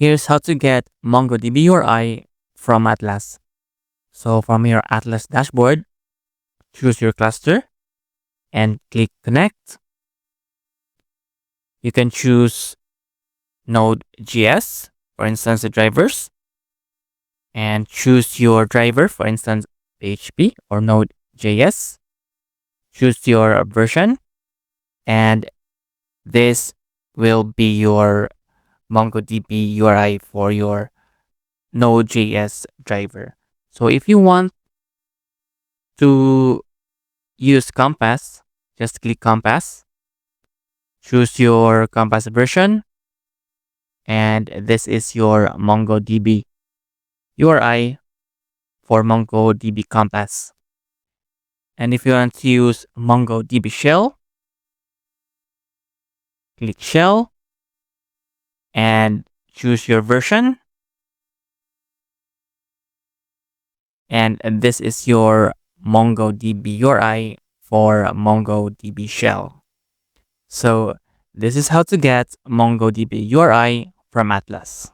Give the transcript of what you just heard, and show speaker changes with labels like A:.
A: Here's how to get MongoDB URI from Atlas. So from your Atlas dashboard, choose your cluster and click Connect. You can choose Node.js, for instance, the drivers, and choose your driver, for instance, PHP or Node.js. Choose your version, and this will be your MongoDB URI for your Node.js driver. So if you want to use Compass, just click Compass, choose your Compass version, and this is your MongoDB URI for MongoDB Compass. And if you want to use MongoDB Shell, click Shell and choose your version. And this is your MongoDB URI for MongoDB Shell. So this is how to get MongoDB URI from Atlas.